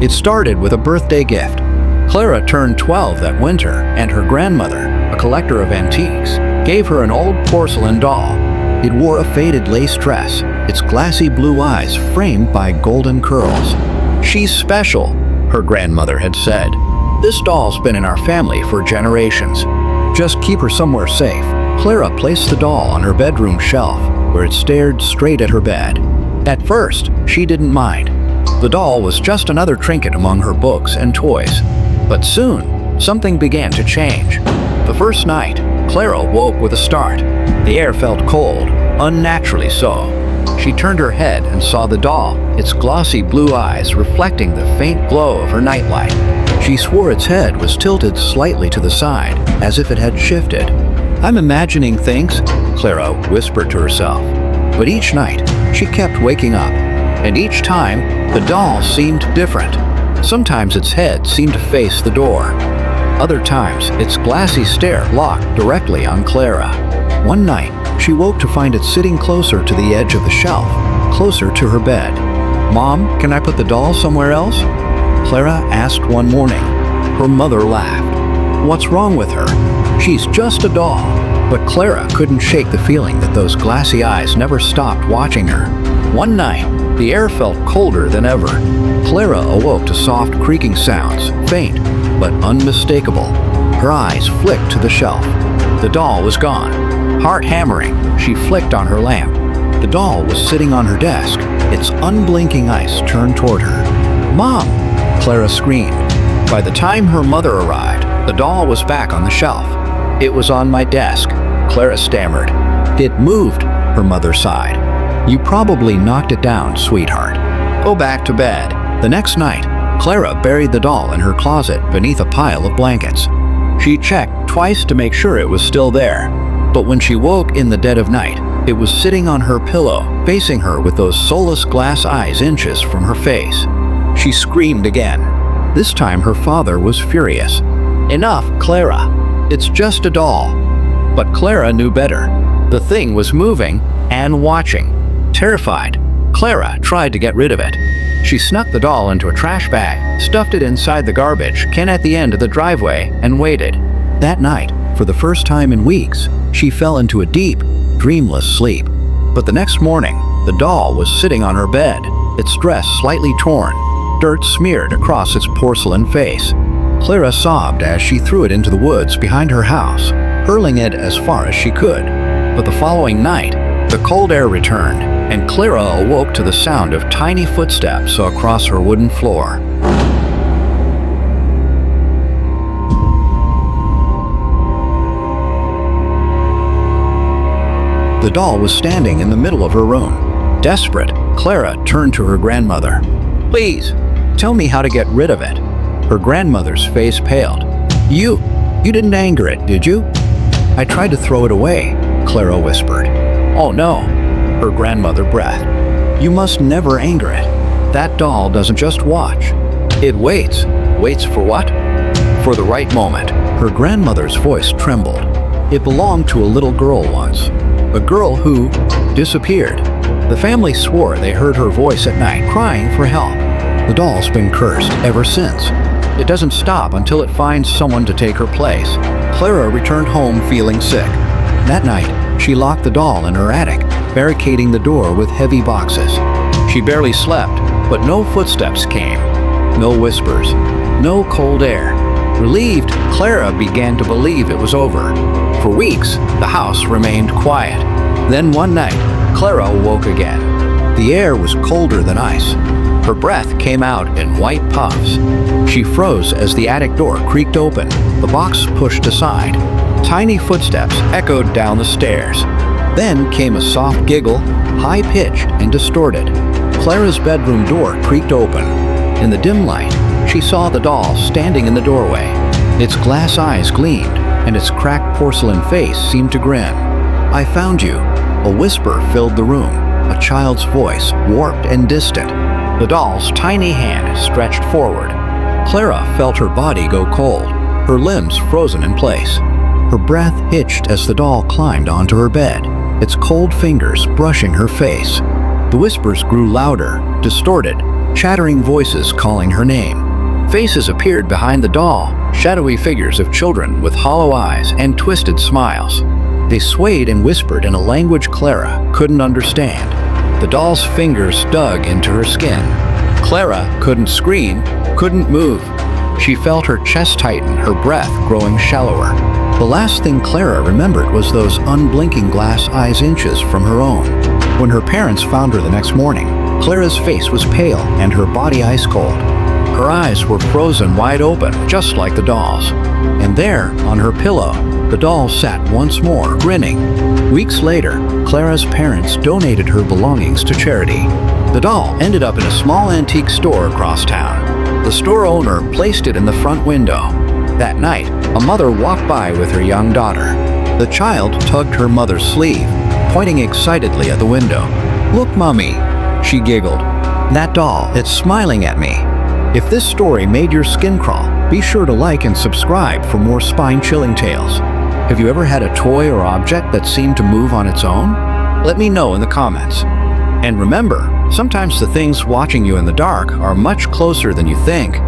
It started with a birthday gift. Clara turned 12 that winter, and her grandmother, a collector of antiques, gave her an old porcelain doll. It wore a faded lace dress, its glassy blue eyes framed by golden curls. "She's special," her grandmother had said. "This doll's been in our family for generations. Just keep her somewhere safe." Clara placed the doll on her bedroom shelf, where it stared straight at her bed. At first, she didn't mind. The doll was just another trinket among her books and toys. But soon, something began to change. The first night, Clara woke with a start. The air felt cold, unnaturally so. She turned her head and saw the doll, its glossy blue eyes reflecting the faint glow of her nightlight. She swore its head was tilted slightly to the side, as if it had shifted. "I'm imagining things," Clara whispered to herself. But each night, she kept waking up, and each time, the doll seemed different. Sometimes its head seemed to face the door. Other times, its glassy stare locked directly on Clara. One night, she woke to find it sitting closer to the edge of the shelf, closer to her bed. "Mom, can I put the doll somewhere else?" Clara asked one morning. Her mother laughed. "What's wrong with her? She's just a doll." But Clara couldn't shake the feeling that those glassy eyes never stopped watching her. One night, the air felt colder than ever. Clara awoke to soft creaking sounds, faint but unmistakable. Her eyes flicked to the shelf. The doll was gone. Heart hammering, she flicked on her lamp. The doll was sitting on her desk, its unblinking eyes turned toward her. "Mom!" Clara screamed. By the time her mother arrived, the doll was back on the shelf. "It was on my desk," Clara stammered. "It moved," her mother sighed. "You probably knocked it down, sweetheart. Go back to bed." The next night, Clara buried the doll in her closet beneath a pile of blankets. She checked twice to make sure it was still there. But when she woke in the dead of night, it was sitting on her pillow, facing her with those soulless glass eyes inches from her face. She screamed again. This time her father was furious. "Enough, Clara. It's just a doll." But Clara knew better. The thing was moving and watching. Terrified, Clara tried to get rid of it. She snuck the doll into a trash bag, stuffed it inside the garbage can at the end of the driveway, and waited. That night, for the first time in weeks, she fell into a deep, dreamless sleep. But the next morning, the doll was sitting on her bed, its dress slightly torn, dirt smeared across its porcelain face. Clara sobbed as she threw it into the woods behind her house, hurling it as far as she could. But the following night, the cold air returned, and Clara awoke to the sound of tiny footsteps across her wooden floor. The doll was standing in the middle of her room. Desperate, Clara turned to her grandmother. "Please, tell me how to get rid of it." Her grandmother's face paled. You didn't anger it, did you?" "I tried to throw it away," Clara whispered. "Oh no," her grandmother breathed. "You must never anger it. That doll doesn't just watch. It waits." "Waits for what?" "For the right moment." Her grandmother's voice trembled. "It belonged to a little girl once. A girl who disappeared. The family swore they heard her voice at night crying for help. The doll's been cursed ever since. It doesn't stop until it finds someone to take her place." Clara returned home feeling sick. That night, she locked the doll in her attic, barricading the door with heavy boxes. She barely slept, but no footsteps came. No whispers. No cold air. Relieved, Clara began to believe it was over. For weeks, the house remained quiet. Then one night, Clara woke again. The air was colder than ice. Her breath came out in white puffs. She froze as the attic door creaked open, the box pushed aside. Tiny footsteps echoed down the stairs. Then came a soft giggle, high-pitched and distorted. Clara's bedroom door creaked open. In the dim light, she saw the doll standing in the doorway. Its glass eyes gleamed, and its cracked porcelain face seemed to grin. "I found you." A whisper filled the room, a child's voice, warped and distant. The doll's tiny hand stretched forward. Clara felt her body go cold, her limbs frozen in place. Her breath hitched as the doll climbed onto her bed, its cold fingers brushing her face. The whispers grew louder, distorted, chattering voices calling her name. Faces appeared behind the doll, shadowy figures of children with hollow eyes and twisted smiles. They swayed and whispered in a language Clara couldn't understand. The doll's fingers dug into her skin. Clara couldn't scream, couldn't move. She felt her chest tighten, her breath growing shallower. The last thing Clara remembered was those unblinking glass eyes inches from her own. When her parents found her the next morning, Clara's face was pale and her body ice cold. Her eyes were frozen wide open, just like the doll's. And there, on her pillow, the doll sat once more, grinning. Weeks later, Clara's parents donated her belongings to charity. The doll ended up in a small antique store across town. The store owner placed it in the front window. That night, a mother walked by with her young daughter. The child tugged her mother's sleeve, pointing excitedly at the window. "Look, Mommy," she giggled. "That doll, it's smiling at me." If this story made your skin crawl, be sure to like and subscribe for more spine-chilling tales. Have you ever had a toy or object that seemed to move on its own? Let me know in the comments. And remember, sometimes the things watching you in the dark are much closer than you think.